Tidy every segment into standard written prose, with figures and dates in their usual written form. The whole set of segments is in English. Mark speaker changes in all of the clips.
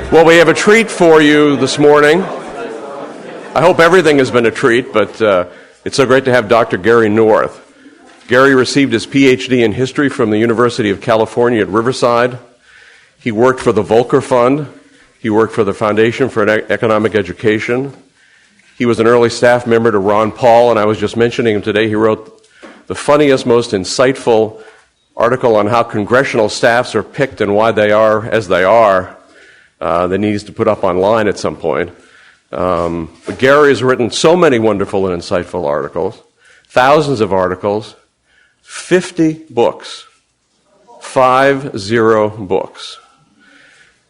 Speaker 1: Well, we have a treat for you this morning. I hope everything has been a treat, but it's so great to have Dr. Gary North. Gary received his PhD in history from the University of California at Riverside. He worked for the Volcker Fund. He worked for the Foundation for Economic Education. He was an early staff member to Ron Paul, and I was just mentioning him today. He wrote the funniest, most insightful article on how congressional staffs are picked and why they are as they are. That needs to put up online at some point. But Gary has written so many wonderful and insightful articles, thousands of articles, 50 books, 50 books.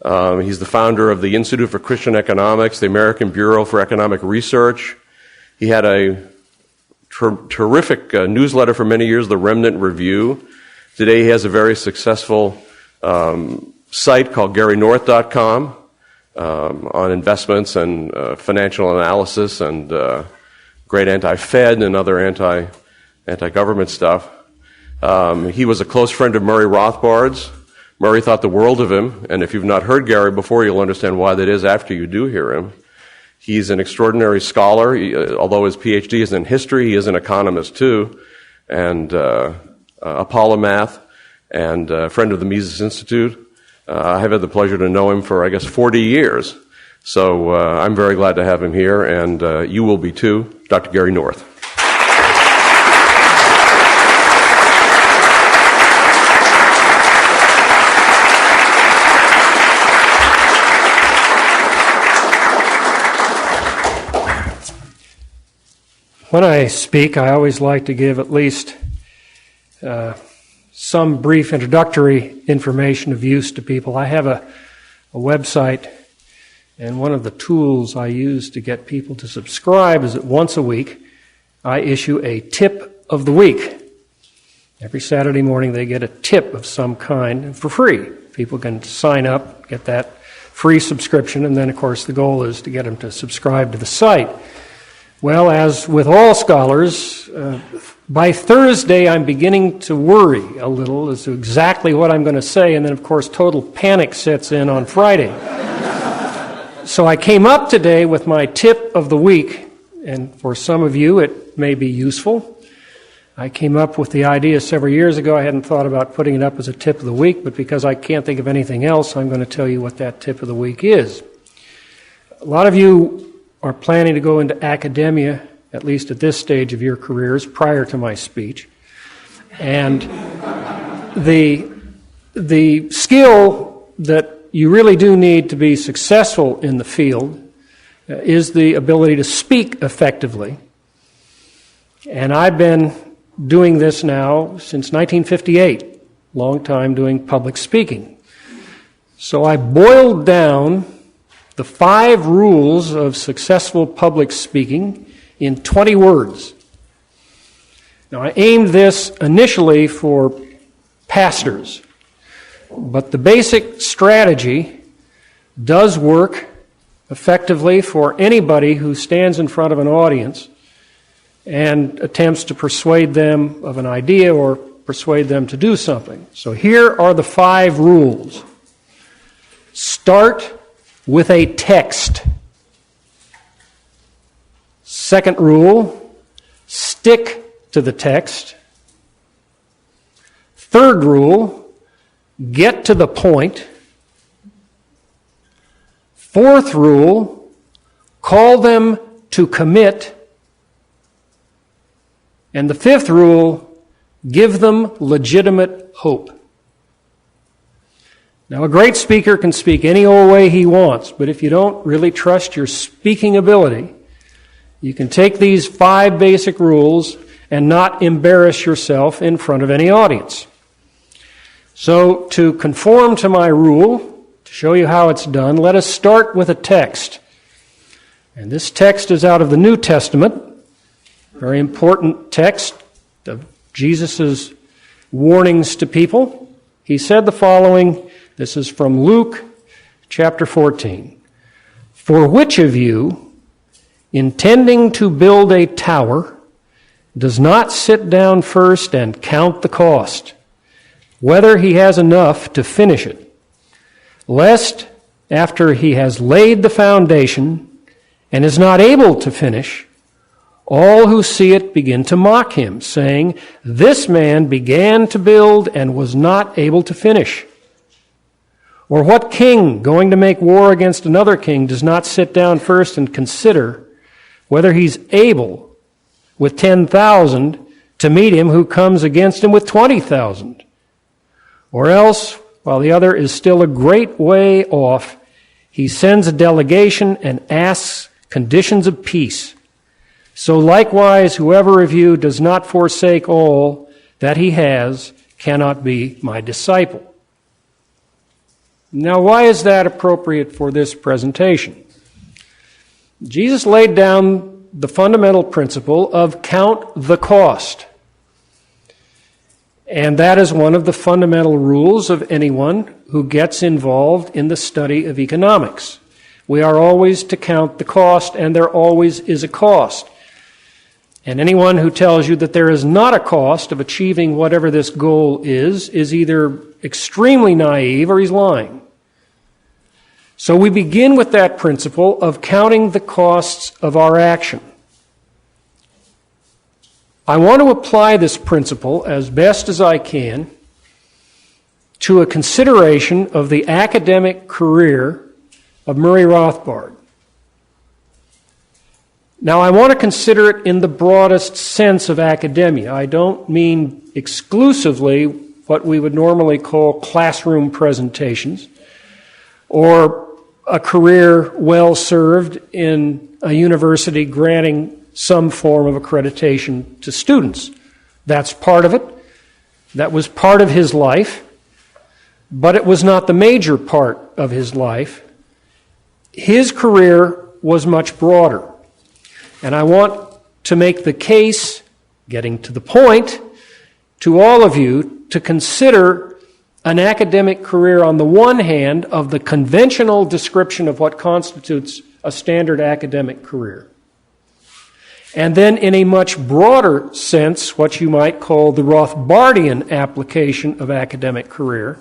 Speaker 1: He's the founder of the Institute for Christian Economics, the American Bureau for Economic Research. He had a terrific newsletter for many years, the Remnant Review. Today he has a very successful site called GaryNorth.com on investments and financial analysis and great anti-Fed and other anti-government stuff. He was a close friend of Murray Rothbard's. Murray thought the world of him, and if you've not heard Gary before, you'll understand why that is after you do hear him. He's an extraordinary scholar. Although his PhD is in history, he is an economist too, and a polymath, and a friend of the Mises Institute. I have had the pleasure to know him for, 40 years. So I'm very glad to have him here, and you will be too. Dr. Gary North.
Speaker 2: When I speak, I always like to give at least some brief introductory information of use to people. I have a website, and one of the tools I use to get people to subscribe is that once a week I issue a tip of the week. Every Saturday morning they get a tip of some kind for free. People can sign up, get that free subscription, and then of course the goal is to get them to subscribe to the site. Well, as with all scholars, by Thursday I'm beginning to worry a little as to exactly what I'm going to say, and then of course total panic sets in on Friday. So I came up today with my tip of the week, and for some of you it may be useful. I came up with the idea several years ago. I hadn't thought about putting it up as a tip of the week, but because I can't think of anything else, I'm going to tell you what that tip of the week is. A lot of you are planning to go into academia, at least at this stage of your careers, prior to my speech. And the skill that you really do need to be successful in the field is the ability to speak effectively. And I've been doing this now since 1958, long time doing public speaking. So I boiled down the 5 rules of successful public speaking in 20 words. Now, I aimed this initially for pastors, but the basic strategy does work effectively for anybody who stands in front of an audience and attempts to persuade them of an idea or persuade them to do something. So here are the 5 rules. Start with a text. Second rule, stick to the text. Third rule, get to the point. Fourth rule, call them to commit. And the fifth rule, give them legitimate hope. Now, a great speaker can speak any old way he wants, but if you don't really trust your speaking ability, you can take these 5 basic rules and not embarrass yourself in front of any audience. So, to conform to my rule, to show you how it's done, let us start with a text. And this text is out of the New Testament, very important text of Jesus' warnings to people. He said the following. This is from Luke chapter 14. For which of you, intending to build a tower, does not sit down first and count the cost, whether he has enough to finish it, lest after he has laid the foundation and is not able to finish, all who see it begin to mock him, saying, "This man began to build and was not able to finish." Or what king, going to make war against another king, does not sit down first and consider whether he's able with 10,000 to meet him who comes against him with 20,000? Or else, while the other is still a great way off, he sends a delegation and asks conditions of peace. So likewise, whoever of you does not forsake all that he has cannot be my disciple. Now, why is that appropriate for this presentation? Jesus laid down the fundamental principle of count the cost. And that is one of the fundamental rules of anyone who gets involved in the study of economics. We are always to count the cost, and there always is a cost. And anyone who tells you that there is not a cost of achieving whatever this goal is either extremely naive or he's lying. So we begin with that principle of counting the costs of our action. I want to apply this principle as best as I can to a consideration of the academic career of Murray Rothbard. Now, I want to consider it in the broadest sense of academia. I don't mean exclusively what we would normally call classroom presentations or a career well served in a university granting some form of accreditation to students. That's part of it. That was part of his life, but it was not the major part of his life. His career was much broader. And I want to make the case, getting to the point, to all of you to consider an academic career on the one hand of the conventional description of what constitutes a standard academic career. And then in a much broader sense, what you might call the Rothbardian application of academic career,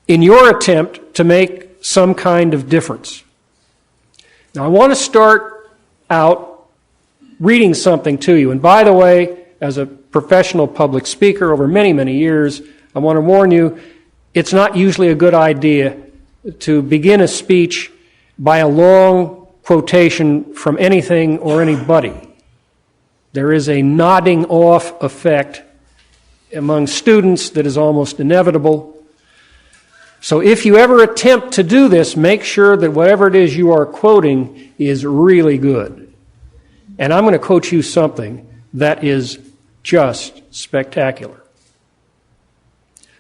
Speaker 2: in your attempt to make some kind of difference. Now, I want to start out reading something to you. And by the way, as a professional public speaker over many, many years, I want to warn you, it's not usually a good idea to begin a speech by a long quotation from anything or anybody. There is a nodding off effect among students that is almost inevitable. So if you ever attempt to do this, make sure that whatever it is you are quoting is really good. And I'm going to quote you something that is just spectacular.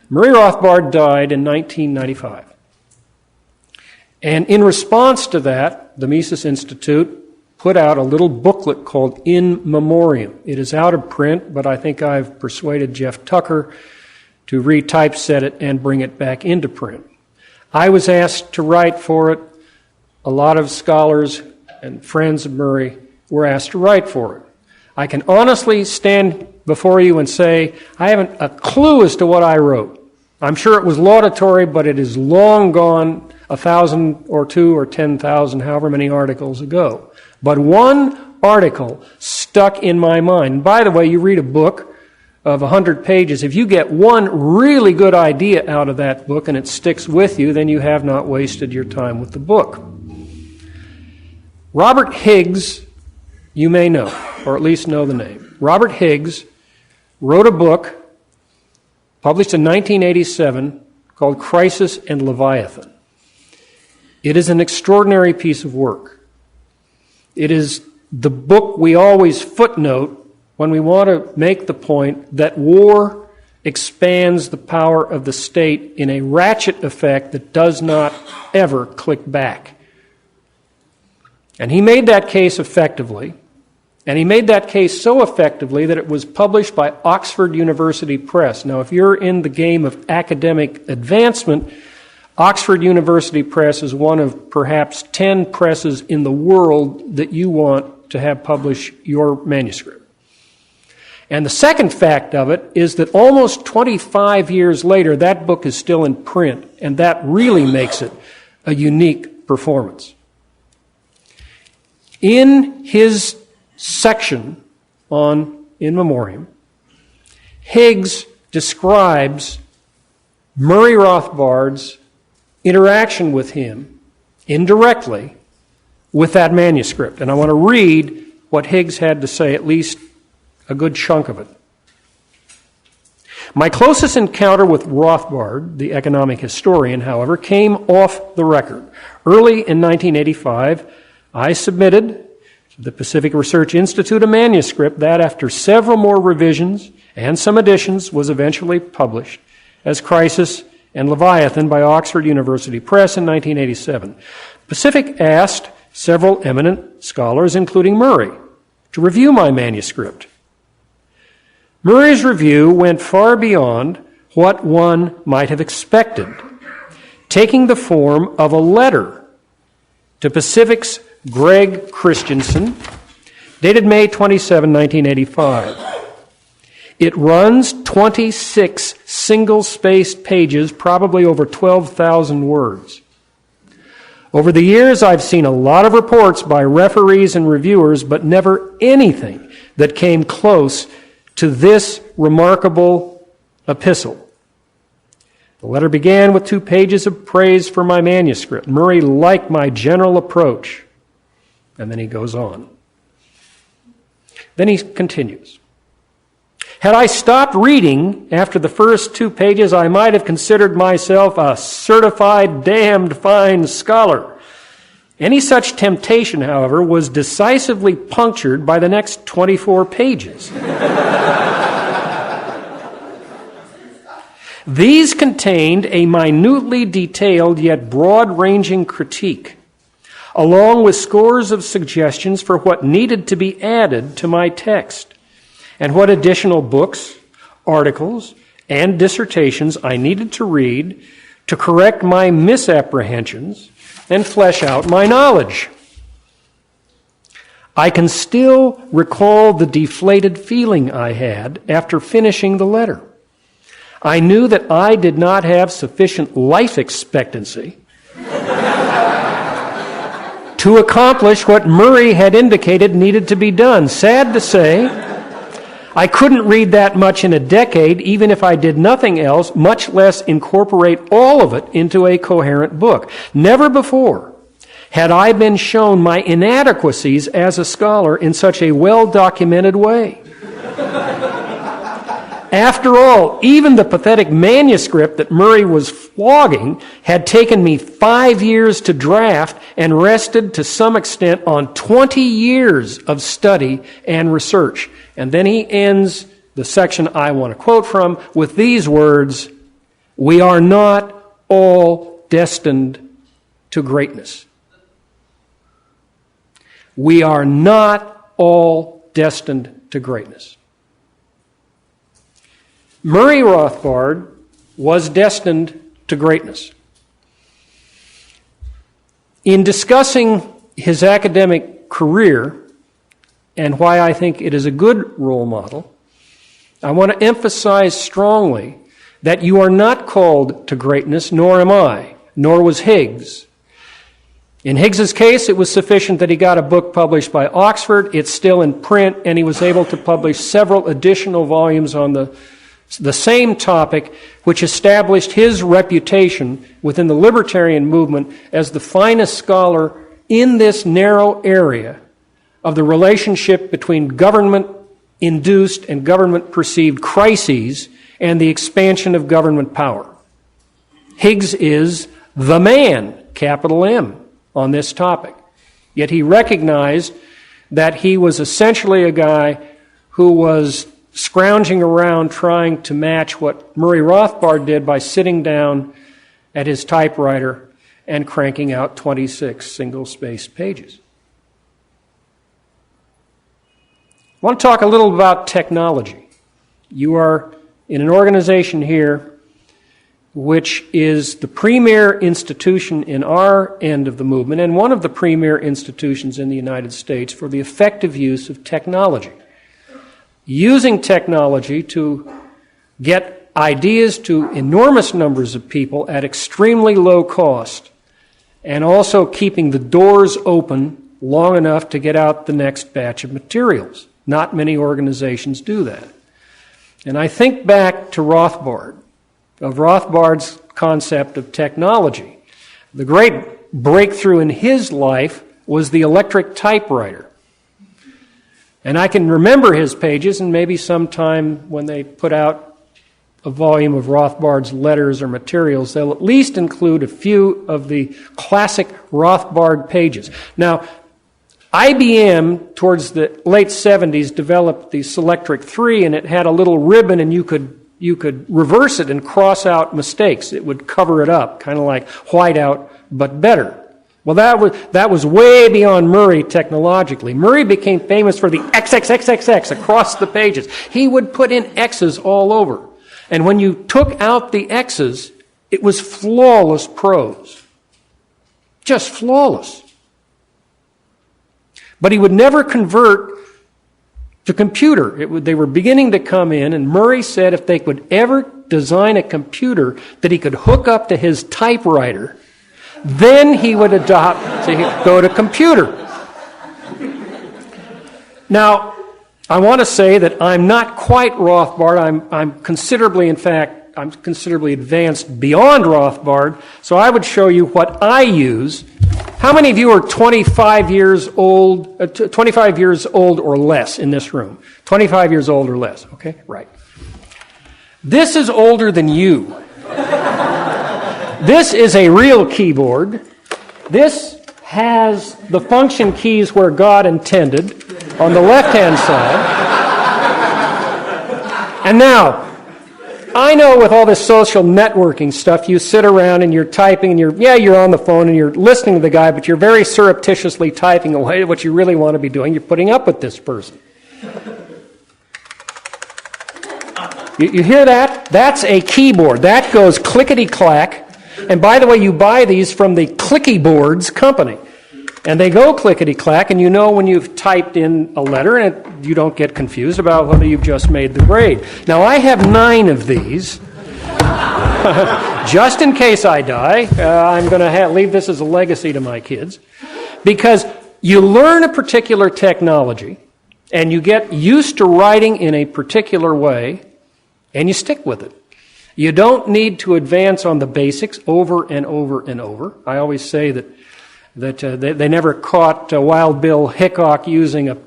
Speaker 2: Murray Rothbard died in 1995. And in response to that, the Mises Institute put out a little booklet called In Memoriam. It is out of print, but I think I've persuaded Jeff Tucker to retypeset it and bring it back into print. I was asked to write for it. A lot of scholars and friends of Murray were asked to write for it. I can honestly stand before you and say I haven't a clue as to what I wrote. I'm sure it was laudatory, but it is long gone 1,000 or 2 or 10,000, however many articles ago. But one article stuck in my mind. And by the way, you read a book of 100 pages. If you get one really good idea out of that book and it sticks with you, then you have not wasted your time with the book. Robert Higgs, you may know, or at least know the name. Robert Higgs wrote a book published in 1987 called Crisis and Leviathan. It is an extraordinary piece of work. It is the book we always footnote when we want to make the point that war expands the power of the state in a ratchet effect that does not ever click back. And he made that case effectively, and he made that case so effectively that it was published by Oxford University Press. Now, if you're in the game of academic advancement, Oxford University Press is one of perhaps 10 presses in the world that you want to have publish your manuscript. And the second fact of it is that almost 25 years later, that book is still in print, and that really makes it a unique performance. In his section on In Memoriam, Higgs describes Murray Rothbard's interaction with him indirectly with that manuscript. And I want to read what Higgs had to say, at least a good chunk of it. My closest encounter with Rothbard, the economic historian, however, came off the record. Early in 1985, I submitted to the Pacific Research Institute a manuscript that, after several more revisions and some additions, was eventually published as Crisis and Leviathan by Oxford University Press in 1987. Pacific asked several eminent scholars, including Murray, to review my manuscript. Murray's review went far beyond what one might have expected, taking the form of a letter to Pacific's Greg Christensen, dated May 27, 1985. It runs 26 single-spaced pages, probably over 12,000 words. Over the years, I've seen a lot of reports by referees and reviewers, but never anything that came close to this remarkable epistle. The letter began with 2 pages of praise for my manuscript. Murray liked my general approach. And then he goes on. Then he continues. Had I stopped reading after the first 2 pages, I might have considered myself a certified damned fine scholar. Any such temptation, however, was decisively punctured by the next 24 pages. These contained a minutely detailed yet broad-ranging critique, along with scores of suggestions for what needed to be added to my text, and what additional books, articles, and dissertations I needed to read to correct my misapprehensions and flesh out my knowledge. I can still recall the deflated feeling I had after finishing the letter. I knew that I did not have sufficient life expectancy to accomplish what Murray had indicated needed to be done. Sad to say, I couldn't read that much in a decade, even if I did nothing else, much less incorporate all of it into a coherent book. Never before had I been shown my inadequacies as a scholar in such a well-documented way. After all, even the pathetic manuscript that Murray was flogging had taken me 5 years to draft and rested to some extent on 20 years of study and research. And then he ends the section I want to quote from with these words, "We are not all destined to greatness." We are not all destined to greatness. Murray Rothbard was destined to greatness. In discussing his academic career and why I think it is a good role model, I want to emphasize strongly that you are not called to greatness, nor am I, nor was Higgs. In Higgs's case, it was sufficient that he got a book published by Oxford. It's still in print, and he was able to publish several additional volumes on the same topic, which established his reputation within the libertarian movement as the finest scholar in this narrow area of the relationship between government-induced and government-perceived crises and the expansion of government power. Higgs is the man, capital M, on this topic. Yet he recognized that he was essentially a guy who was scrounging around trying to match what Murray Rothbard did by sitting down at his typewriter and cranking out 26 single-spaced pages. I want to talk a little about technology. You are in an organization here which is the premier institution in our end of the movement and one of the premier institutions in the United States for the effective use of technology. Using technology to get ideas to enormous numbers of people at extremely low cost and also keeping the doors open long enough to get out the next batch of materials. Not many organizations do that. And I think back to Rothbard, of Rothbard's concept of technology. The great breakthrough in his life was the electric typewriter. And I can remember his pages, and maybe sometime when they put out a volume of Rothbard's letters or materials, they'll at least include a few of the classic Rothbard pages. Now, IBM, towards the late 70s, developed the Selectric 3, and it had a little ribbon, and you could reverse it and cross out mistakes. It would cover it up, kind of like whiteout, but better. Well, that was way beyond Murray technologically. Murray became famous for the XXXXX across the pages. He would put in X's all over. And when you took out the X's, it was flawless prose. Just flawless. But he would never convert to computer. They were beginning to come in, and Murray said if they could ever design a computer that he could hook up to his typewriter, then he would go to computer. Now, I want to say that I'm not quite Rothbard. I'm considerably advanced beyond Rothbard, so I would show you what I use. How many of you are 25 years old or less in this room? 25 years old or less, okay? Right. This is older than you. This is a real keyboard. This has the function keys where God intended on the left-hand side. And now, I know with all this social networking stuff, you sit around and you're typing and you're on the phone and you're listening to the guy, but you're very surreptitiously typing away. What you really want to be doing, you're putting up with this person. You hear that? That's a keyboard. That goes clickety-clack. And by the way, you buy these from the Clicky Boards company. And they go clickety-clack, and you know when you've typed in a letter, and you don't get confused about whether you've just made the grade. Now, I have 9 of these. Just in case I die, I'm going to leave this as a legacy to my kids. Because you learn a particular technology, and you get used to writing in a particular way, and you stick with it. You don't need to advance on the basics over and over and over. I always say that they never caught Wild Bill Hickok using a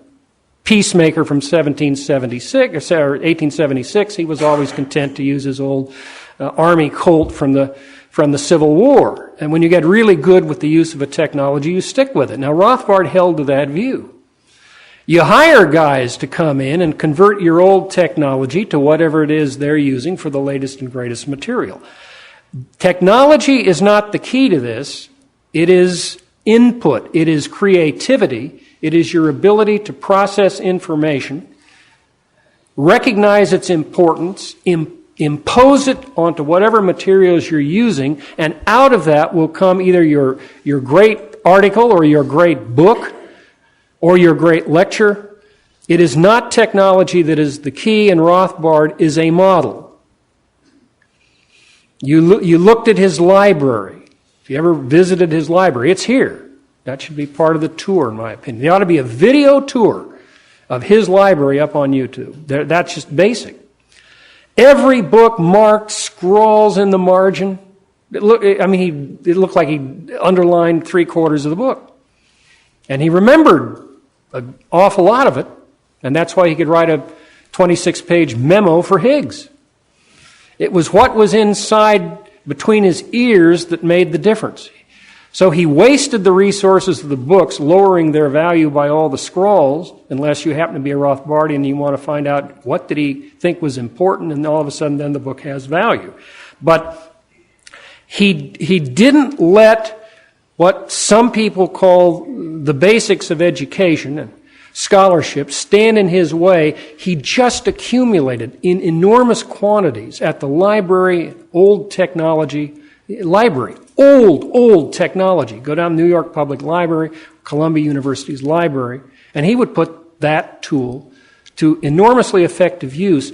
Speaker 2: peacemaker from 1776 or 1876. He was always content to use his old Army Colt from the Civil War. And when you get really good with the use of a technology, you stick with it. Now, Rothbard held to that view. You hire guys to come in and convert your old technology to whatever it is they're using for the latest and greatest material. Technology is not the key to this. It is input. It is creativity. It is your ability to process information, recognize its importance, impose it onto whatever materials you're using, and out of that will come either your great article or your great book or your great lecture. It is not technology that is the key, and Rothbard is a model. You looked at his library. If you ever visited his library, it's here. That should be part of the tour, in my opinion. There ought to be a video tour of his library up on YouTube. That's just basic. Every book marked, scrawls in the margin. It looked like he underlined 3/4 of the book. And he remembered an awful lot of it, and that's why he could write a 26-page memo for Higgs. It was what was inside between his ears that made the difference. So he wasted the resources of the books, lowering their value by all the scrawls, unless you happen to be a Rothbardian and you want to find out what did he think was important, and all of a sudden then the book has value. But he didn't let what some people call the basics of education and scholarship stand in his way. He just accumulated in enormous quantities at the library, old technology. Go down to New York Public Library, Columbia University's library, and he would put that tool to enormously effective use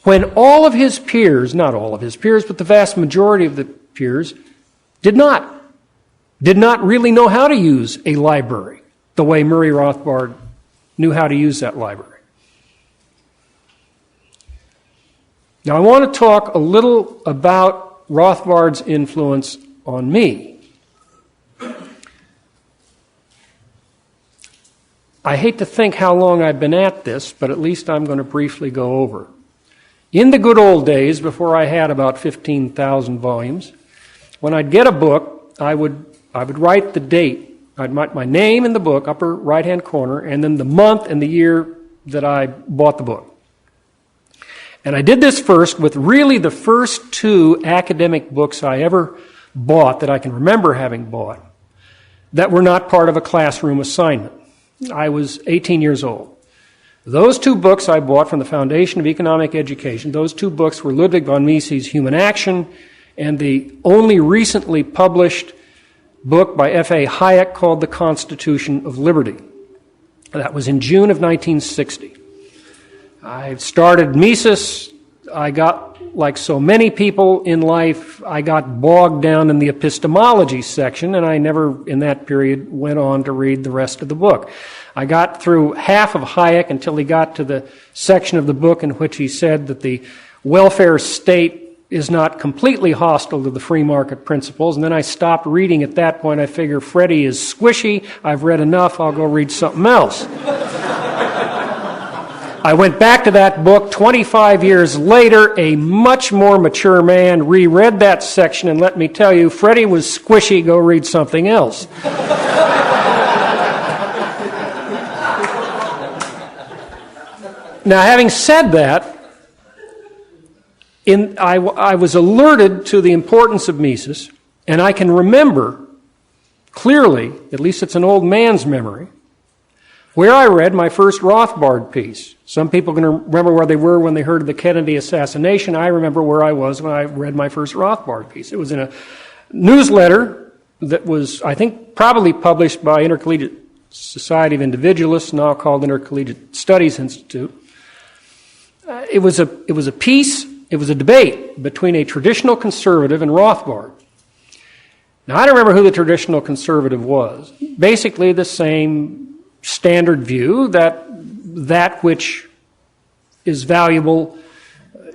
Speaker 2: when all of his peers, not all of his peers, but the vast majority of the peers, did not. did not really know how to use a library the way Murray Rothbard knew how to use that library. Now, I want to talk a little about Rothbard's influence on me. I hate to think how long I've been at this, but at least I'm going to briefly go over. In the good old days, before I had about 15,000 volumes, when I'd get a book, I would write the date. I'd write my name in the book, upper right-hand corner, and then the month and the year that I bought the book. And I did this first with really the first two academic books I ever bought that I can remember having bought that were not part of a classroom assignment. I was 18 years old. Those two books I bought from the Foundation of Economic Education, those two books were Ludwig von Mises' Human Action and the only recently published book by F.A. Hayek called The Constitution of Liberty. That was in June of 1960. I started Mises. I got, like so many people in life, I got bogged down in the epistemology section, and I never, in that period, went on to read the rest of the book. I got through half of Hayek until he got to the section of the book in which he said that the welfare state is not completely hostile to the free market principles, and then I stopped reading at that point. I figure Freddie is squishy. I've read enough. I'll go read something else. I went back to that book 25 years later, a much more mature man, reread that section, and let me tell you, Freddie was squishy, go read something else. Now, having said that, I was alerted to the importance of Mises, and I can remember clearly, at least it's an old man's memory, where I read my first Rothbard piece. Some people can remember where they were when they heard of the Kennedy assassination. I remember where I was when I read my first Rothbard piece. It was in a newsletter that was, I think, probably published by Intercollegiate Society of Individualists, now called Intercollegiate Studies Institute. It was a piece, it was a debate between a traditional conservative and Rothbard. Now, I don't remember who the traditional conservative was. Basically the same standard view that that which is valuable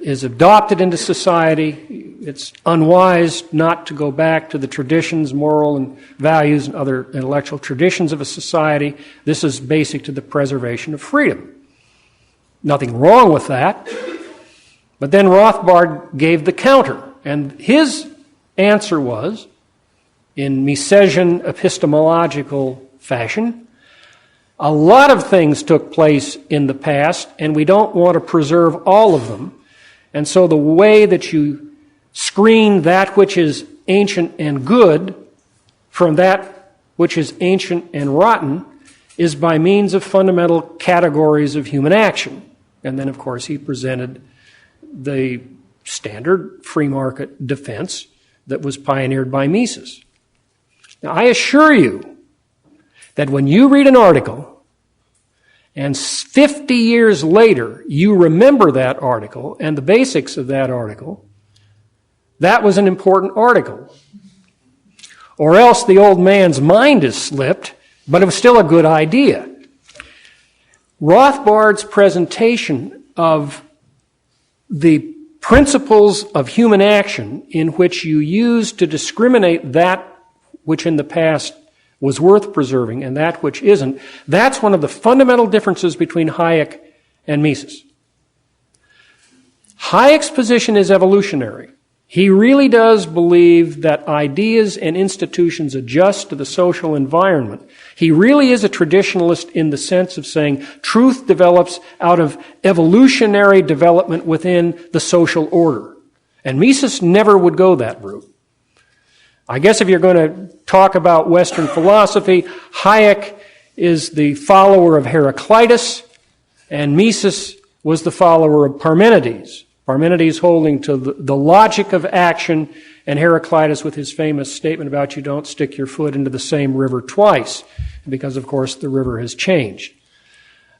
Speaker 2: is adopted into society. It's unwise not to go back to the traditions, moral and values and other intellectual traditions of a society. This is basic to the preservation of freedom. Nothing wrong with that. But then Rothbard gave the counter, and his answer was, in Misesian epistemological fashion, a lot of things took place in the past, and we don't want to preserve all of them. And so the way that you screen that which is ancient and good from that which is ancient and rotten is by means of fundamental categories of human action. And then, of course, he presented the standard free market defense that was pioneered by Mises. Now, I assure you that when you read an article and 50 years later you remember that article and the basics of that article, that was an important article. Or else the old man's mind has slipped, but it was still a good idea. Rothbard's presentation of the principles of human action in which you use to discriminate that which in the past was worth preserving and that which isn't, that's one of the fundamental differences between Hayek and Mises. Hayek's position is evolutionary. He really does believe that ideas and institutions adjust to the social environment. He really is a traditionalist in the sense of saying truth develops out of evolutionary development within the social order. And Mises never would go that route. I guess if you're going to talk about Western philosophy, Hayek is the follower of Heraclitus, and Mises was the follower of Parmenides. Parmenides holding to the logic of action, and Heraclitus with his famous statement about you don't stick your foot into the same river twice, because, of course, the river has changed.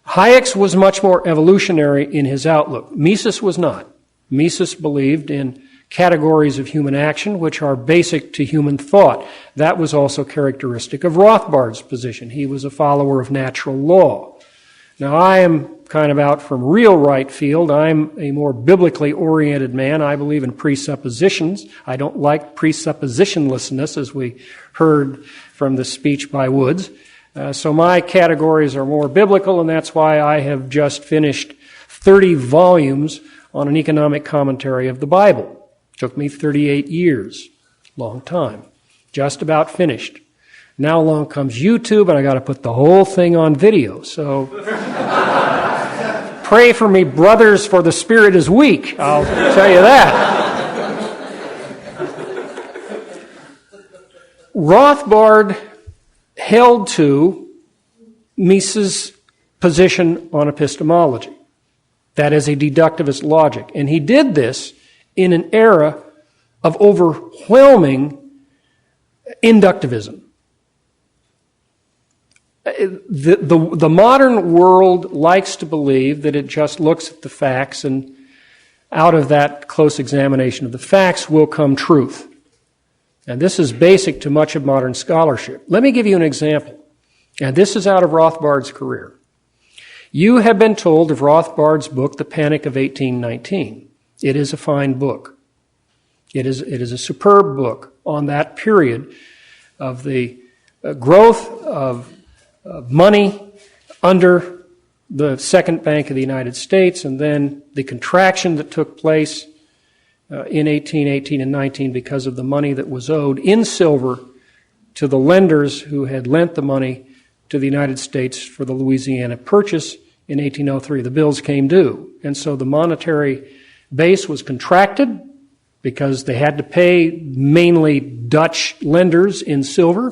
Speaker 2: Hayek's was much more evolutionary in his outlook. Mises was not. Mises believed in categories of human action which are basic to human thought. That was also characteristic of Rothbard's position. He was a follower of natural law. Now, I am kind of out from real right field. I'm a more biblically oriented man. I believe in presuppositions. I don't like presuppositionlessness, as we heard from the speech by Woods. So my categories are more biblical, and that's why I have just finished 30 volumes on an economic commentary of the Bible. It took me 38 years. Long time. Just about finished. Now along comes YouTube, and I got to put the whole thing on video. So pray for me, brothers, for the spirit is weak. I'll tell you that. Rothbard held to Mises' position on epistemology. That is a deductivist logic. And he did this in an era of overwhelming inductivism. The modern world likes to believe that it just looks at the facts, and out of that close examination of the facts will come truth. And this is basic to much of modern scholarship. Let me give you an example. And this is out of Rothbard's career. You have been told of Rothbard's book, The Panic of 1819. It is a fine book. It is a superb book on that period of the growth of money under the Second Bank of the United States, and then the contraction that took place in 1818 and 19 because of the money that was owed in silver to the lenders who had lent the money to the United States for the Louisiana Purchase in 1803. The bills came due, and so the monetary base was contracted because they had to pay mainly Dutch lenders in silver.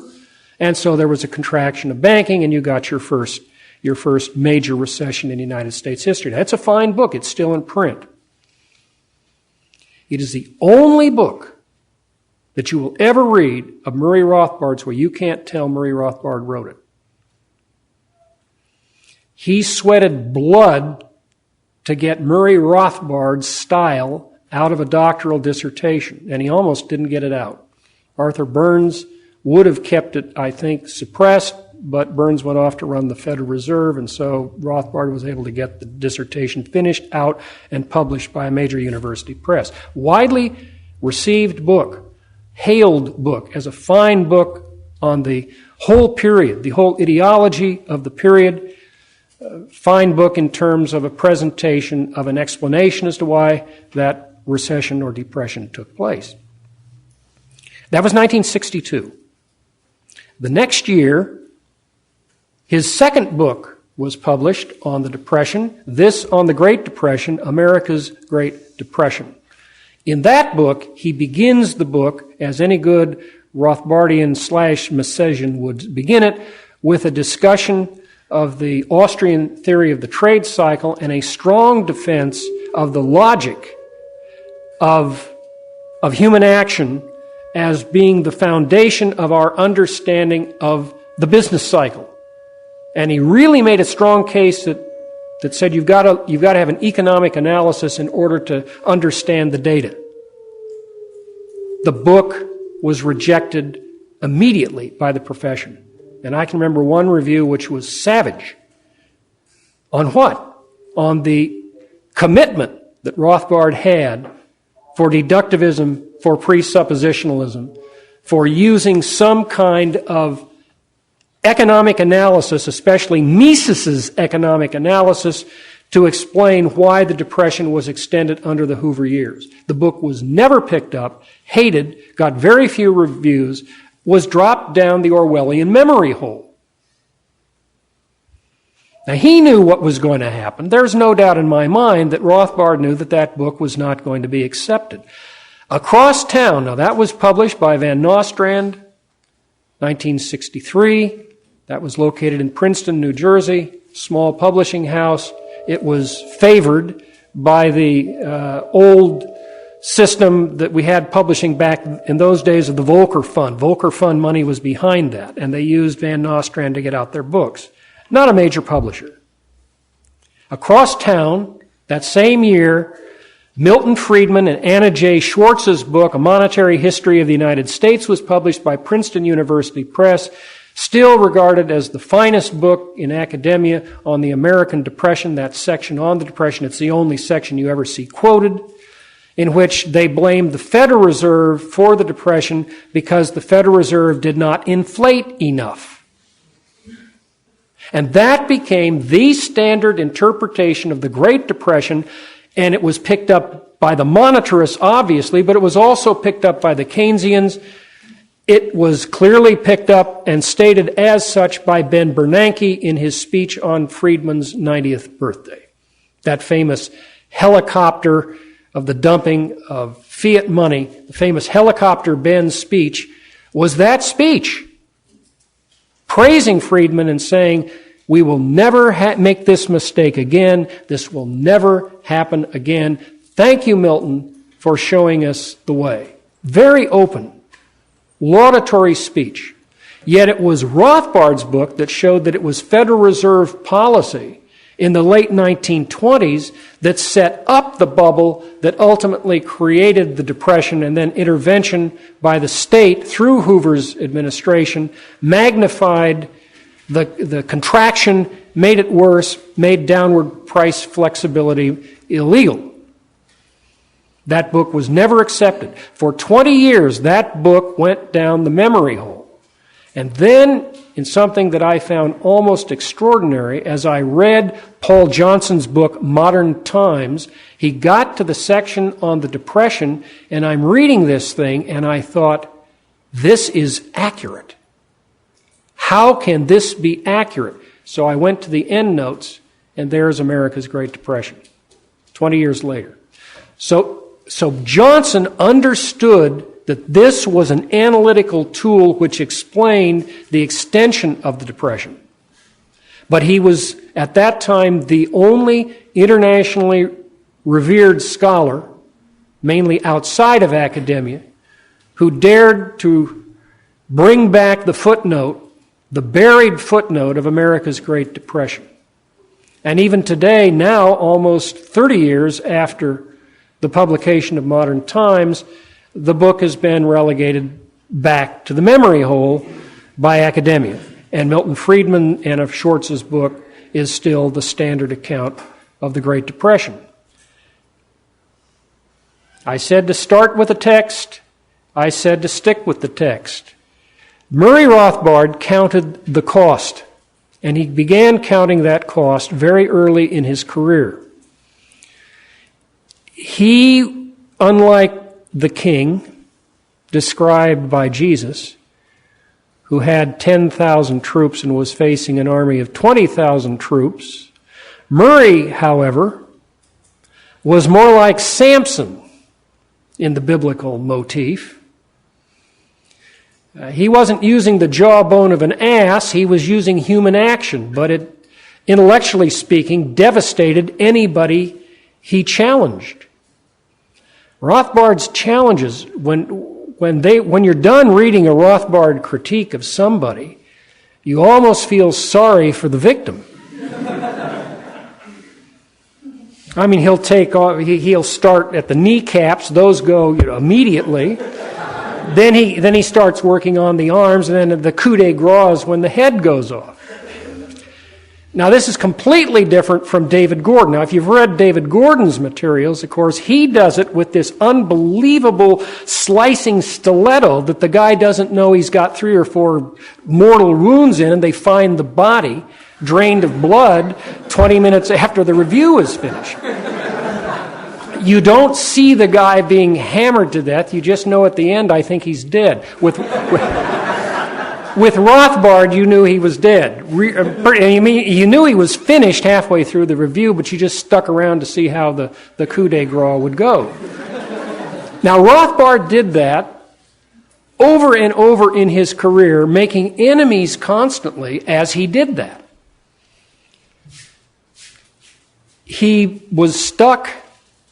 Speaker 2: And so there was a contraction of banking, and you got your first major recession in United States history. That's a fine book. It's still in print. It is the only book that you will ever read of Murray Rothbard's where you can't tell Murray Rothbard wrote it. He sweated blood to get Murray Rothbard's style out of a doctoral dissertation, and he almost didn't get it out. Arthur Burns would have kept it, I think, suppressed, but Burns went off to run the Federal Reserve, and so Rothbard was able to get the dissertation finished, out, and published by a major university press. Widely received book, hailed book, as a fine book on the whole period, the whole ideology of the period. Fine book in terms of a presentation of an explanation as to why that recession or depression took place. That was 1962. The next year, his second book was published on the Depression, this on the Great Depression, America's Great Depression. In that book, he begins the book, as any good Rothbardian/Misesian would begin it, with a discussion of the Austrian theory of the trade cycle and a strong defense of the logic of human action as being the foundation of our understanding of the business cycle. And he really made a strong case that said you've got to have an economic analysis in order to understand the data. The book was rejected immediately by the profession. And I can remember one review which was savage. On what? On the commitment that Rothbard had for deductivism, for presuppositionalism, for using some kind of economic analysis, especially Mises's economic analysis, to explain why the Depression was extended under the Hoover years. The book was never picked up, hated, got very few reviews, was dropped down the Orwellian memory hole. Now, he knew what was going to happen. There's no doubt in my mind that Rothbard knew that that book was not going to be accepted. Across Town, now that was published by Van Nostrand, 1963. That was located in Princeton, New Jersey, small publishing house. It was favored by the old system that we had publishing back in those days of the Volcker Fund. Volcker Fund money was behind that, and they used Van Nostrand to get out their books. Not a major publisher. Across Town, that same year, Milton Friedman and Anna J. Schwartz's book, A Monetary History of the United States, was published by Princeton University Press, still regarded as the finest book in academia on the American Depression, that section on the Depression. It's the only section you ever see quoted, in which they blamed the Federal Reserve for the Depression because the Federal Reserve did not inflate enough. And that became the standard interpretation of the Great Depression, and it was picked up by the monetarists, obviously, but it was also picked up by the Keynesians. It was clearly picked up and stated as such by Ben Bernanke in his speech on Friedman's 90th birthday. That famous helicopter of the dumping of fiat money, the famous helicopter Ben speech, was that speech praising Friedman and saying, we will never make this mistake again. This will never happen again. Thank you, Milton, for showing us the way. Very open, laudatory speech. Yet it was Rothbard's book that showed that it was Federal Reserve policy in the late 1920s that set up the bubble that ultimately created the Depression, and then intervention by the state through Hoover's administration magnified the contraction, made it worse, made downward price flexibility illegal. That book was never accepted. For 20 years, that book went down the memory hole. And then, in something that I found almost extraordinary, as I read Paul Johnson's book, Modern Times, he got to the section on the Depression, and I'm reading this thing, and I thought, this is accurate. How can this be accurate? So I went to the endnotes, and there's America's Great Depression, 20 years later. So Johnson understood that this was an analytical tool which explained the extension of the Depression. But he was, at that time, the only internationally revered scholar, mainly outside of academia, who dared to bring back the footnote, the buried footnote of America's Great Depression. And even today, now, almost 30 years after the publication of Modern Times, the book has been relegated back to the memory hole by academia. And Milton Friedman and of Schwartz's book is still the standard account of the Great Depression. I said to start with the text. I said to stick with the text. Murray Rothbard counted the cost, and he began counting that cost very early in his career. He, unlike the king described by Jesus, who had 10,000 troops and was facing an army of 20,000 troops, Murray, however, was more like Samson in the biblical motif. He wasn't using the jawbone of an ass, he was using human action, but it, intellectually speaking, devastated anybody he challenged. Rothbard's challenges, when you're done reading a Rothbard critique of somebody, you almost feel sorry for the victim. I mean, he'll start at the kneecaps; those go immediately. Then he starts working on the arms, and then the coup de grace is when the head goes off. Now, this is completely different from David Gordon. Now, if you've read David Gordon's materials, of course, he does it with this unbelievable slicing stiletto that the guy doesn't know he's got 3 or 4 mortal wounds in, and they find the body drained of blood 20 minutes after the review is finished. You don't see the guy being hammered to death. You just know at the end, I think he's dead. With Rothbard, you knew he was dead. You knew he was finished halfway through the review, but you just stuck around to see how the coup de grace would go. Now, Rothbard did that over and over in his career, making enemies constantly as he did that. He was stuck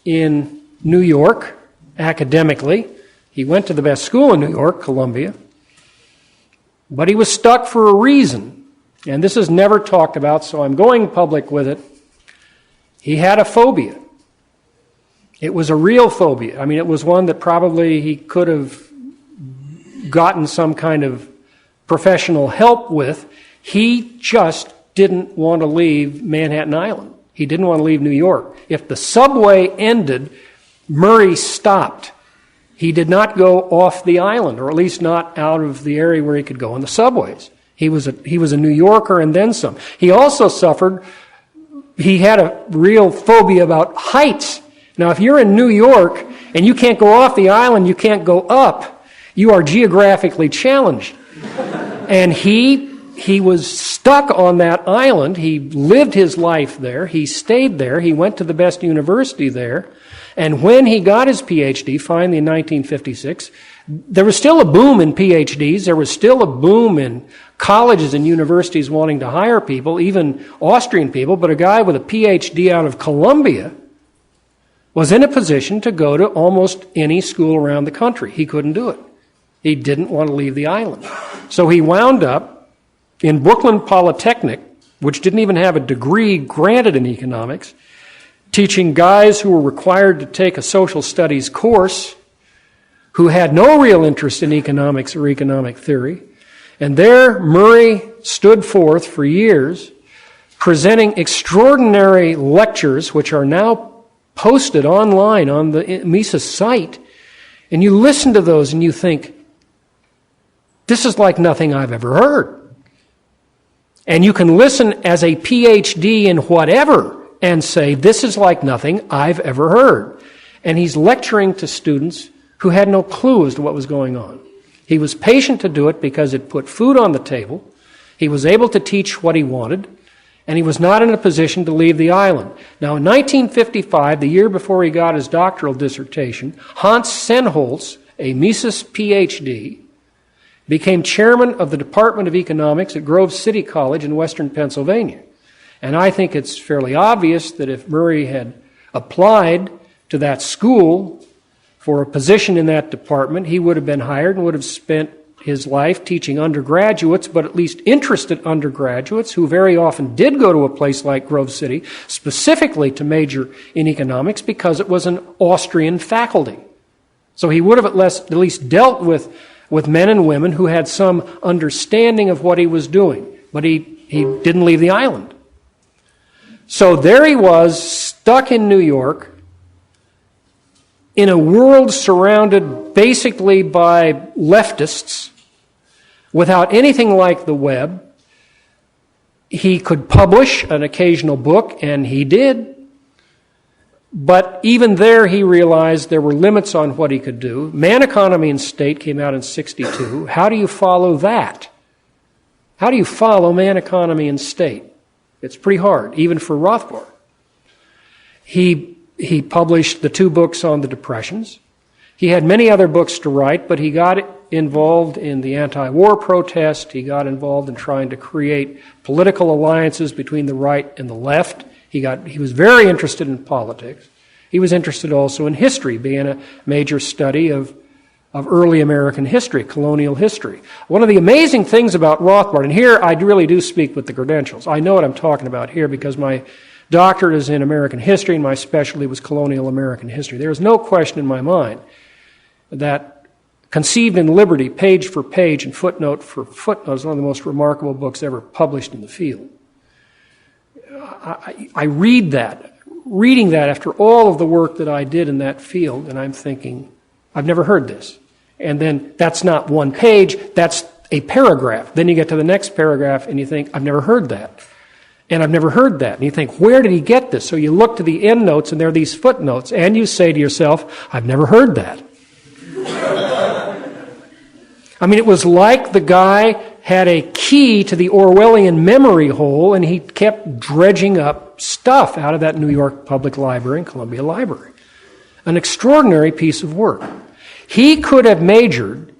Speaker 2: in New York academically. He went to the best school in New York, Columbia. But he was stuck for a reason, and this is never talked about, so I'm going public with it. He had a phobia. It was a real phobia. I mean, it was one that probably he could have gotten some kind of professional help with. He just didn't want to leave Manhattan Island. He didn't want to leave New York. If the subway ended, Murray stopped. He did not go off the island, or at least not out of the area where he could go on the subways. He was a New Yorker and then some. He also he had a real phobia about heights. Now, if you're in New York and you can't go off the island, you can't go up, you are geographically challenged. And he was stuck on that island. He lived his life there. He stayed there. He went to the best university there. And when he got his PhD, finally in 1956, there was still a boom in PhDs. There was still a boom in colleges and universities wanting to hire people, even Austrian people. But a guy with a PhD out of Columbia was in a position to go to almost any school around the country. He couldn't do it. He didn't want to leave the island. So he wound up in Brooklyn Polytechnic, which didn't even have a degree granted in economics, teaching guys who were required to take a social studies course who had no real interest in economics or economic theory. And there Murray stood forth for years, presenting extraordinary lectures, which are now posted online on the Mises site. And you listen to those and you think, this is like nothing I've ever heard. And you can listen as a PhD in whatever and say, this is like nothing I've ever heard. And he's lecturing to students who had no clue as to what was going on. He was patient to do it because it put food on the table. He was able to teach what he wanted, and he was not in a position to leave the island. Now, in 1955, the year before he got his doctoral dissertation, Hans Sennholz, a Mises PhD, became chairman of the Department of Economics at Grove City College in western Pennsylvania. And I think it's fairly obvious that if Murray had applied to that school for a position in that department, he would have been hired and would have spent his life teaching undergraduates, but at least interested undergraduates who very often did go to a place like Grove City specifically to major in economics because it was an Austrian faculty. So he would have at least dealt with men and women who had some understanding of what he was doing, but he didn't leave the island. So there he was, stuck in New York, in a world surrounded basically by leftists, without anything like the web. He could publish an occasional book, and he did. But even there, he realized there were limits on what he could do. Man, Economy, and State came out in '62. How do you follow that? How do you follow Man, Economy, and State? It's pretty hard, even for Rothbard. He published the 2 books on the Depressions. He had many other books to write, but he got involved in the anti-war protest. He got involved in trying to create political alliances between the right and the left. He was very interested in politics. He was interested also in history, being a major study of early American history, colonial history. One of the amazing things about Rothbard, and here I really do speak with the credentials. I know what I'm talking about here because my doctorate is in American history and my specialty was colonial American history. There is no question in my mind that Conceived in Liberty, page for page and footnote for footnote, is one of the most remarkable books ever published in the field. I read that, reading that after all of the work that I did in that field, and I'm thinking, I've never heard this. And then that's not one page, that's a paragraph. Then you get to the next paragraph and you think, I've never heard that. And I've never heard that. And you think, where did he get this? So you look to the endnotes and there are these footnotes, and you say to yourself, I've never heard that. I mean, it was like the guy had a key to the Orwellian memory hole, and he kept dredging up stuff out of that New York Public Library and Columbia Library. An extraordinary piece of work. He could have majored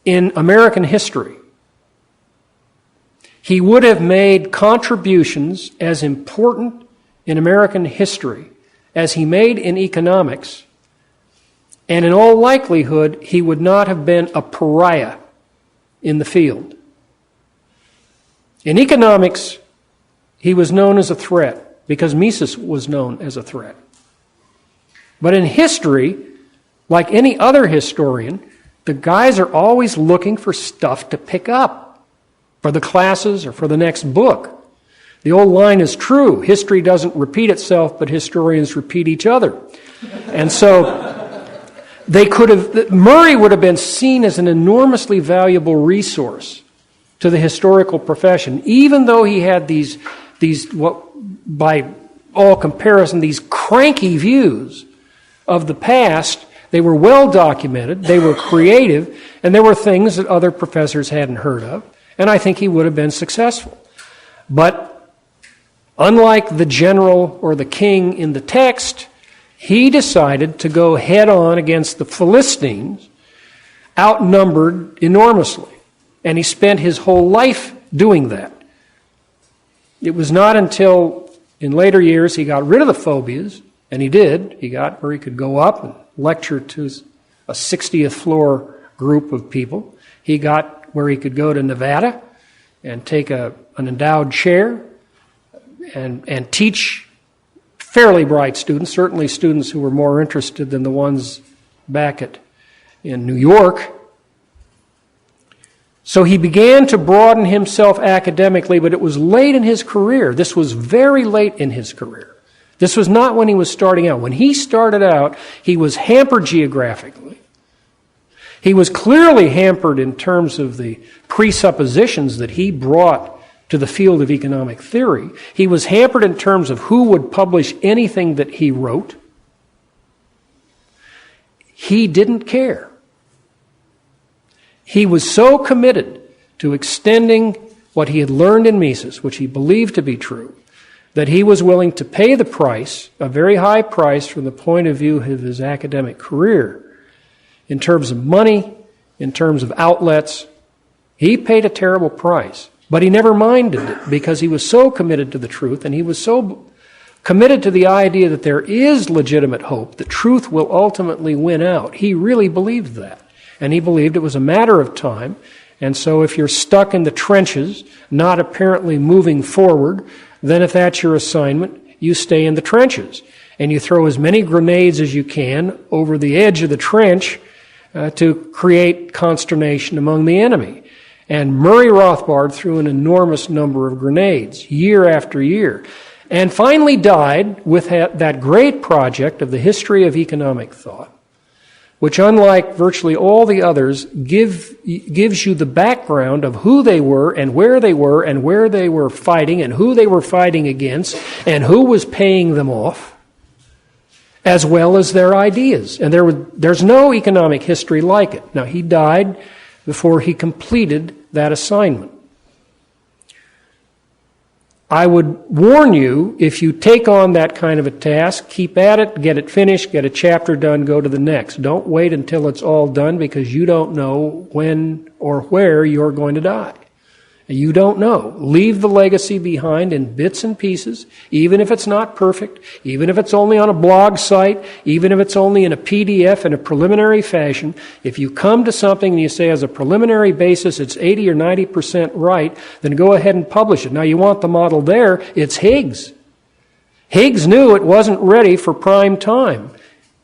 Speaker 2: in American history. He would have made contributions as important in American history as he made in economics, and in all likelihood, he would not have been a pariah in the field. In economics, he was known as a threat because Mises was known as a threat. But in history, like any other historian, the guys are always looking for stuff to pick up for the classes or for the next book. The old line is true. History doesn't repeat itself, but historians repeat each other. And so Murray would have been seen as an enormously valuable resource to the historical profession, even though he had these what by all comparison, these cranky views of the past. They were well documented, they were creative, and there were things that other professors hadn't heard of, and I think he would have been successful. But unlike the general or the king in the text, he decided to go head on against the Philistines, outnumbered enormously. And he spent his whole life doing that. It was not until in later years he got rid of the phobias, and he did. He got where he could go up and lecture to a 60th floor group of people. He got where he could go to Nevada and take an endowed chair and teach fairly bright students, certainly students who were more interested than the ones back in New York. So he began to broaden himself academically, but it was late in his career. This was very late in his career. This was not when he was starting out. When he started out, he was hampered geographically. He was clearly hampered in terms of the presuppositions that he brought to the field of economic theory. He was hampered in terms of who would publish anything that he wrote. He didn't care. He was so committed to extending what he had learned in Mises, which he believed to be true, that he was willing to pay the price, a very high price from the point of view of his academic career, in terms of money, in terms of outlets. He paid a terrible price. But he never minded it because he was so committed to the truth, and he was so committed to the idea that there is legitimate hope, that truth will ultimately win out. He really believed that. And he believed it was a matter of time. And so if you're stuck in the trenches, not apparently moving forward, then if that's your assignment, you stay in the trenches. And you throw as many grenades as you can over the edge of the trench to create consternation among the enemy. And Murray Rothbard threw an enormous number of grenades, year after year, and finally died with that great project of the history of economic thought, which, unlike virtually all the others, gives you the background of who they were and where they were fighting and who they were fighting against and who was paying them off, as well as their ideas. And there's no economic history like it. Now, he died before he completed that assignment. I would warn you, if you take on that kind of a task, keep at it, get it finished, get a chapter done, go to the next. Don't wait until it's all done, because you don't know when or where you're going to die. You don't know. Leave the legacy behind in bits and pieces, even if it's not perfect, even if it's only on a blog site, even if it's only in a PDF in a preliminary fashion. If you come to something and you say as a preliminary basis it's 80 or 90% right, then go ahead and publish it. Now you want the model there, it's Higgs. Higgs knew it wasn't ready for prime time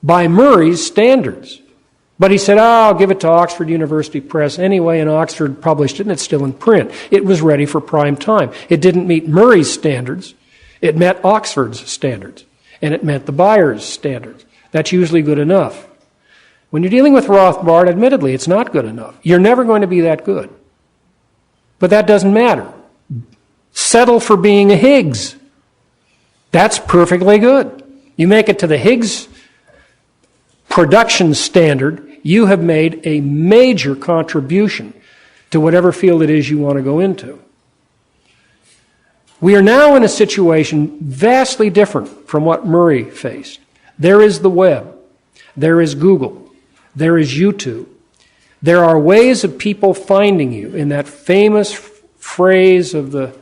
Speaker 2: by Murray's standards. But he said, I'll give it to Oxford University Press anyway, and Oxford published it, and it's still in print. It was ready for prime time. It didn't meet Murray's standards. It met Oxford's standards, and it met the buyer's standards. That's usually good enough. When you're dealing with Rothbard, admittedly, it's not good enough. You're never going to be that good. But that doesn't matter. Settle for being a Higgs. That's perfectly good. You make it to the Higgs production standard, you have made a major contribution to whatever field it is you want to go into. We are now in a situation vastly different from what Murray faced. There is the web. There is Google. There is YouTube. There are ways of people finding you. In that famous phrase of the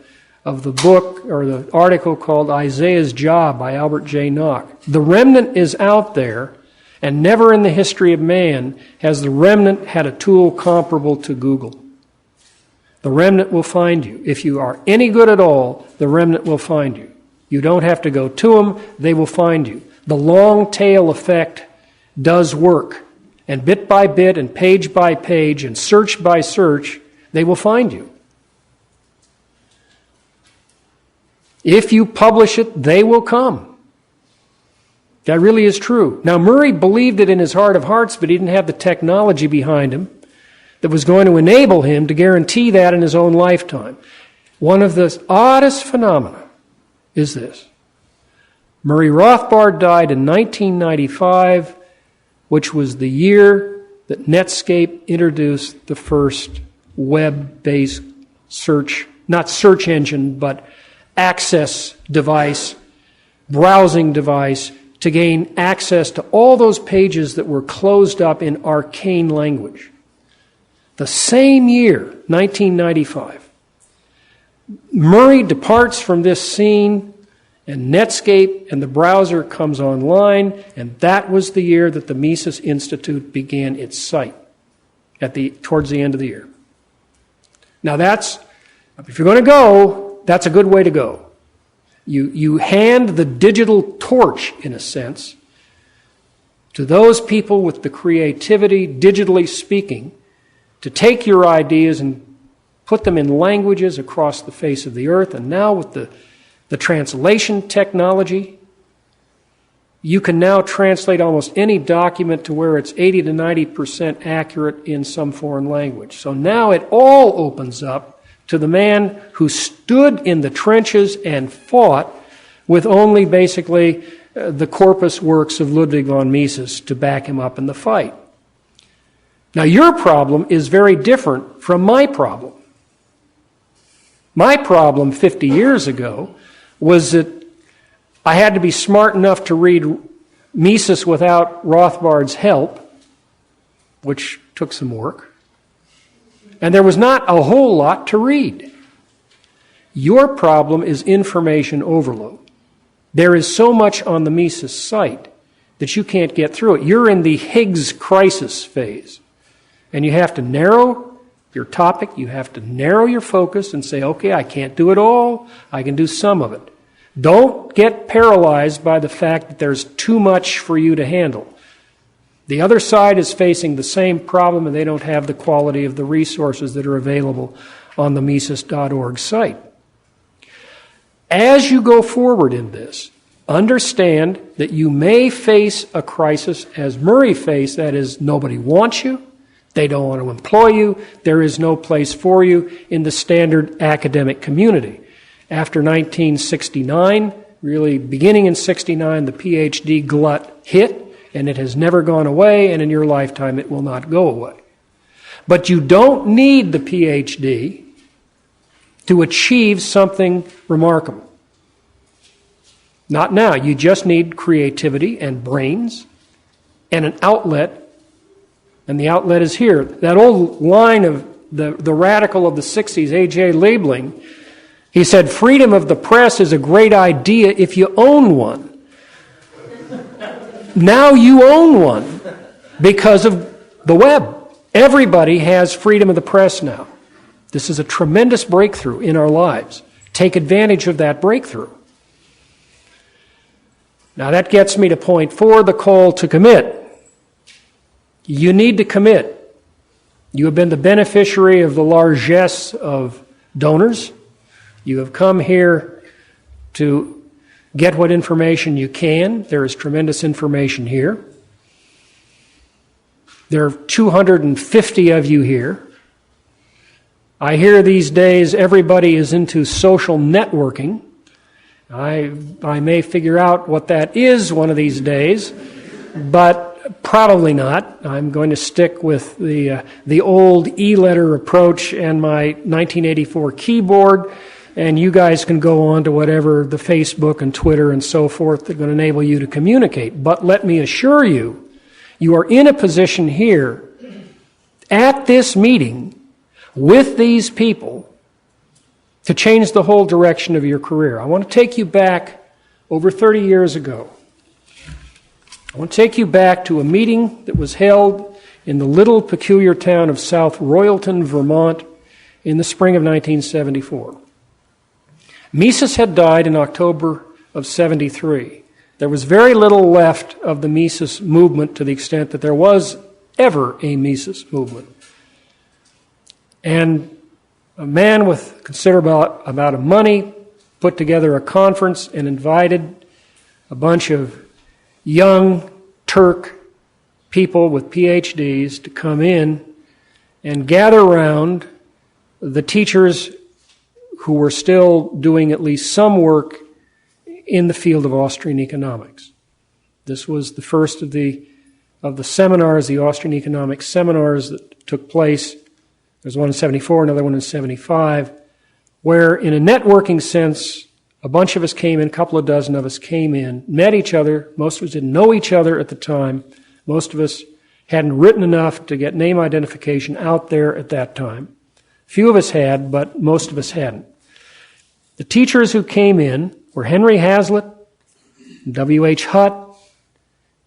Speaker 2: book or the article called Isaiah's Job by Albert J. Nock, the remnant is out there. And never in the history of man has the remnant had a tool comparable to Google. The remnant will find you. If you are any good at all, the remnant will find you. You don't have to go to them, they will find you. the long tail effect does work. And bit by bit and page by page and search by search, they will find you. If you publish it, they will come. That really is true. Now, Murray believed it in his heart of hearts, but he didn't have the technology behind him that was going to enable him to guarantee that in his own lifetime. One of the oddest phenomena is this. Murray Rothbard died in 1995, which was the year that Netscape introduced the first web-based search, not search engine, but access device, browsing device, to gain access to all those pages that were closed up in arcane language. The same year, 1995, Murray departs from this scene, and Netscape and the browser comes online, and that was the year that the Mises Institute began its site, towards the end of the year. Now if you're going to go, that's a good way to go. You hand the digital torch, in a sense, to those people with the creativity, digitally speaking, to take your ideas and put them in languages across the face of the earth. And now with the translation technology, you can now translate almost any document to where it's 80 to 90% accurate in some foreign language. So now it all opens up to the man who stood in the trenches and fought with only basically the corpus works of Ludwig von Mises to back him up in the fight. Now, your problem is very different from my problem. My problem 50 years ago was that I had to be smart enough to read Mises without Rothbard's help, which took some work. And there was not a whole lot to read. Your problem is information overload. There is so much on the Mises site that you can't get through it. You're in the Higgs crisis phase. And you have to narrow your topic, you have to narrow your focus and say, okay, I can't do it all, I can do some of it. Don't get paralyzed by the fact that there's too much for you to handle. The other side is facing the same problem, and they don't have the quality of the resources that are available on the Mises.org site. As you go forward in this, understand that you may face a crisis as Murray faced, that is, nobody wants you, they don't want to employ you, there is no place for you in the standard academic community. After 1969, really beginning in 69, the PhD glut hit, and it has never gone away, and in your lifetime it will not go away. But you don't need the PhD to achieve something remarkable. Not now. You just need creativity and brains and an outlet, and the outlet is here. That old line of the radical of the 60s, A.J. Liebling, he said, freedom of the press is a great idea if you own one. Now you own one because of the web. Everybody has freedom of the press now. This is a tremendous breakthrough in our lives. Take advantage of that breakthrough. Now that gets me to point 4, the call to commit. You need to commit. You have been the beneficiary of the largesse of donors. You have come here to get what information you can. There is tremendous information here. There are 250 of you here. I hear these days everybody is into social networking. I may figure out what that is one of these days, but probably not. I'm going to stick with the old e-letter approach and my 1984 keyboard, and you guys can go on to whatever the Facebook and Twitter and so forth that are going to enable you to communicate. But let me assure you, you are in a position here at this meeting with these people to change the whole direction of your career. I want to take you back over 30 years ago. I want to take you back to a meeting that was held in the little peculiar town of South Royalton, Vermont, in the spring of 1974. Mises had died in October of 73, There was very little left of the Mises movement to the extent that there was ever a Mises movement. And a man with considerable amount of money put together a conference and invited a bunch of young Turk people with PhDs to come in and gather around the teachers who were still doing at least some work in the field of Austrian economics. This was the first of the seminars, the Austrian economics seminars that took place. There's one in 74, another one in 75, where in a networking sense, a bunch of us came in, a couple of dozen of us came in, met each other. Most of us didn't know each other at the time. Most of us hadn't written enough to get name identification out there at that time. Few of us had, but most of us hadn't. The teachers who came in were Henry Hazlitt, W.H. Hutt,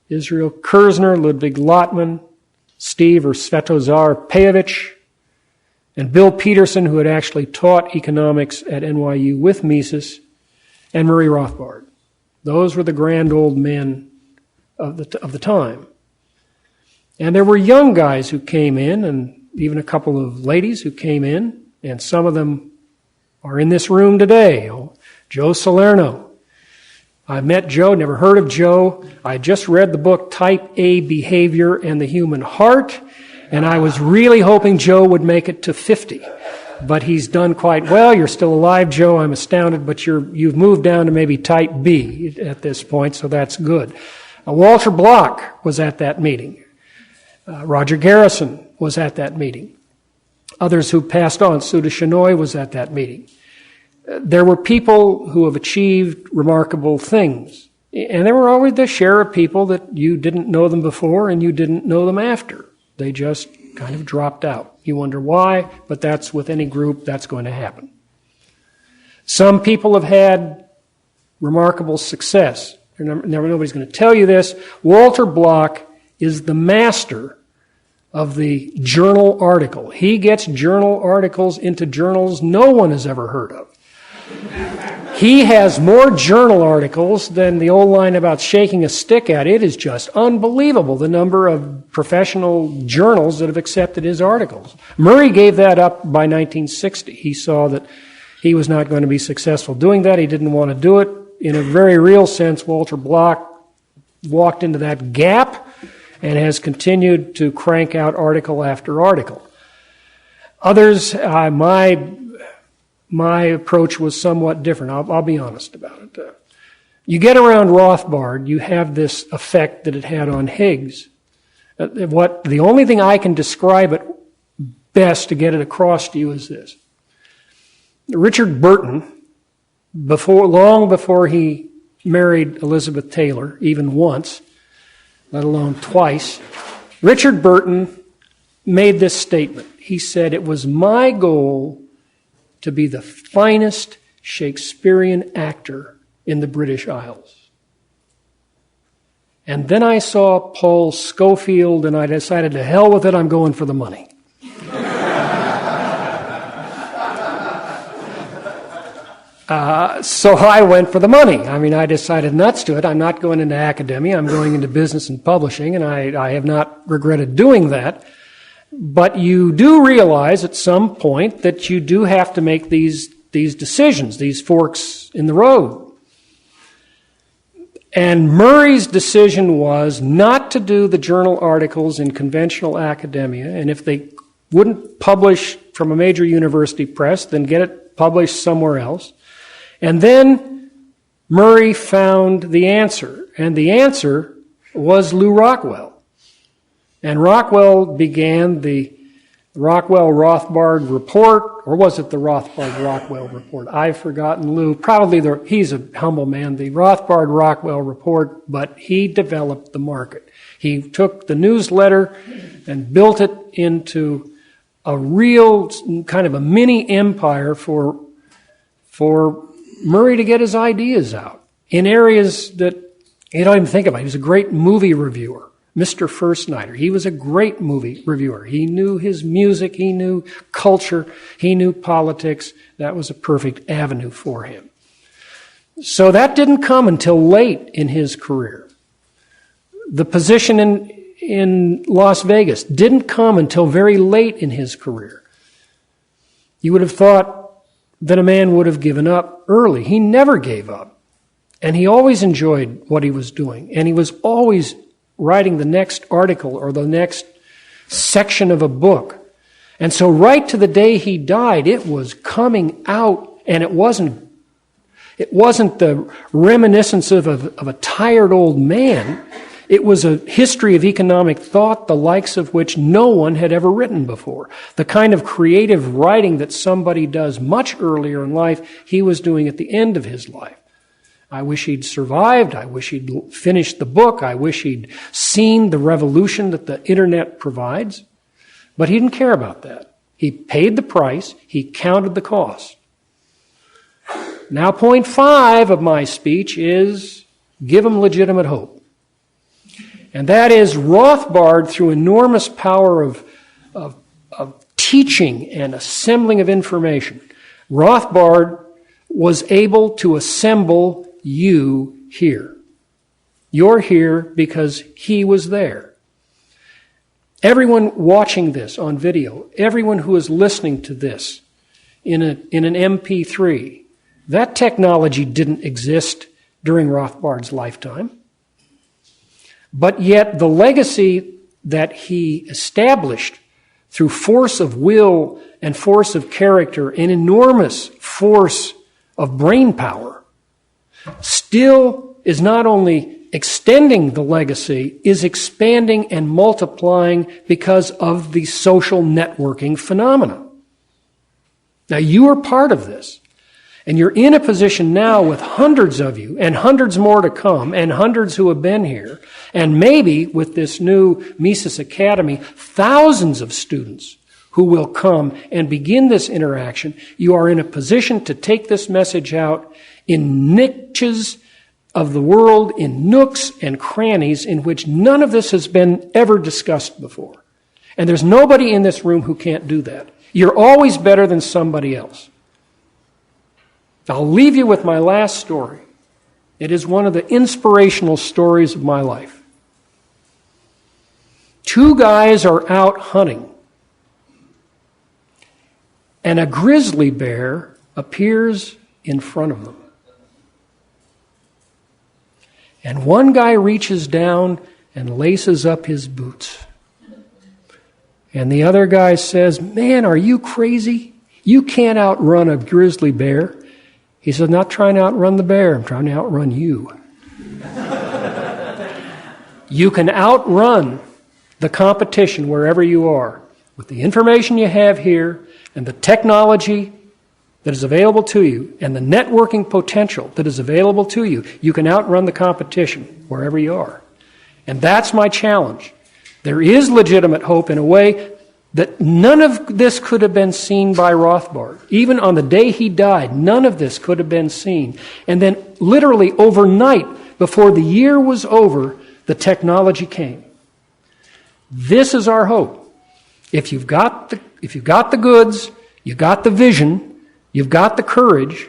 Speaker 2: Israel Kirzner, Ludwig Lottman, Steve or Svetozar Pejovich, and Bill Peterson, who had actually taught economics at NYU with Mises, and Murray Rothbard. Those were the grand old men of the time. And there were young guys who came in, and even a couple of ladies who came in, and some of them are in this room today. Joe Salerno. I met Joe, never heard of Joe. I just read the book Type A Behavior and the Human Heart, and I was really hoping Joe would make it to 50. But he's done quite well. You're still alive, Joe. I'm astounded, but you've moved down to maybe Type B at this point, so that's good. Walter Block was at that meeting. Roger Garrison was at that meeting. Others who passed on, Suda Shenoy was at that meeting. There were people who have achieved remarkable things. And there were always the share of people that you didn't know them before and you didn't know them after. They just kind of dropped out. You wonder why, but that's with any group, that's going to happen. Some people have had remarkable success. Nobody's going to tell you this. Walter Block is the master of the journal article. He gets journal articles into journals no one has ever heard of. He has more journal articles than the old line about shaking a stick at. It is just unbelievable, the number of professional journals that have accepted his articles. Murray gave that up by 1960. He saw that he was not going to be successful doing that. He didn't want to do it. In a very real sense, Walter Block walked into that gap and has continued to crank out article after article. Others, my approach was somewhat different. I'll be honest about it. You get around Rothbard, you have this effect that it had on Higgs. The only thing I can describe it best to get it across to you is this. Richard Burton, long before he married Elizabeth Taylor, even once, let alone twice, Richard Burton made this statement. He said, "It was my goal to be the finest Shakespearean actor in the British Isles. And then I saw Paul Scofield and I decided, to hell with it, I'm going for the money." So I went for the money. I decided nuts to it. I'm not going into academia. I'm going into business and publishing, and I have not regretted doing that. But you do realize at some point that you do have to make these decisions, these forks in the road. And Murray's decision was not to do the journal articles in conventional academia, and if they wouldn't publish from a major university press, then get it published somewhere else. And then Murray found the answer, and the answer was Lew Rockwell. And Rockwell began the Rockwell-Rothbard report, or was it the Rothbard-Rockwell report? I've forgotten Lew. Probably he's a humble man, the Rothbard-Rockwell report, but he developed the market. He took the newsletter and built it into a real kind of a mini empire for Murray to get his ideas out in areas that you don't even think about. He was a great movie reviewer. Mr. Firstnighter. He was a great movie reviewer. He knew his music, he knew culture, he knew politics. That was a perfect avenue for him. So that didn't come until late in his career. The position in Las Vegas didn't come until very late in his career. You would have thought that a man would have given up early. He never gave up. And he always enjoyed what he was doing. And he was always writing the next article or the next section of a book. And so right to the day he died, it was coming out, and it wasn't the reminiscence of a tired old man. It was a history of economic thought, the likes of which no one had ever written before. The kind of creative writing that somebody does much earlier in life, he was doing at the end of his life. I wish he'd survived. I wish he'd finished the book. I wish he'd seen the revolution that the internet provides. But he didn't care about that. He paid the price. He counted the cost. Now, point 5 of my speech is give him legitimate hope. And that is Rothbard, through enormous power of teaching and assembling of information, Rothbard was able to assemble you here. You're here because he was there. Everyone watching this on video, everyone who is listening to this in an MP3, that technology didn't exist during Rothbard's lifetime. But yet the legacy that he established through force of will and force of character and enormous force of brain power still is not only extending the legacy, is expanding and multiplying because of the social networking phenomena. Now you are part of this. And you're in a position now with hundreds of you, and hundreds more to come, and hundreds who have been here, and maybe with this new Mises Academy, thousands of students who will come and begin this interaction. You are in a position to take this message out in niches of the world, in nooks and crannies in which none of this has been ever discussed before. And there's nobody in this room who can't do that. You're always better than somebody else. I'll leave you with my last story. It is one of the inspirational stories of my life. 2 guys are out hunting, and a grizzly bear appears in front of them. And one guy reaches down and laces up his boots. And the other guy says, "Man, are you crazy? You can't outrun a grizzly bear." He said, "I'm not trying to outrun the bear, I'm trying to outrun you." You can outrun the competition wherever you are with the information you have here and the technology that is available to you and the networking potential that is available to you. You can outrun the competition wherever you are. And that's my challenge. There is legitimate hope in a way that none of this could have been seen by Rothbard. Even on the day he died, none of this could have been seen. And then literally overnight, before the year was over, the technology came. This is our hope. If you've got the goods, you've got the vision, you've got the courage,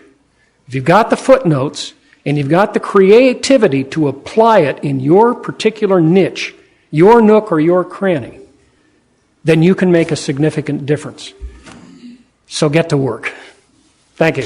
Speaker 2: if you've got the footnotes, and you've got the creativity to apply it in your particular niche, your nook or your cranny, then you can make a significant difference. So get to work. Thank you.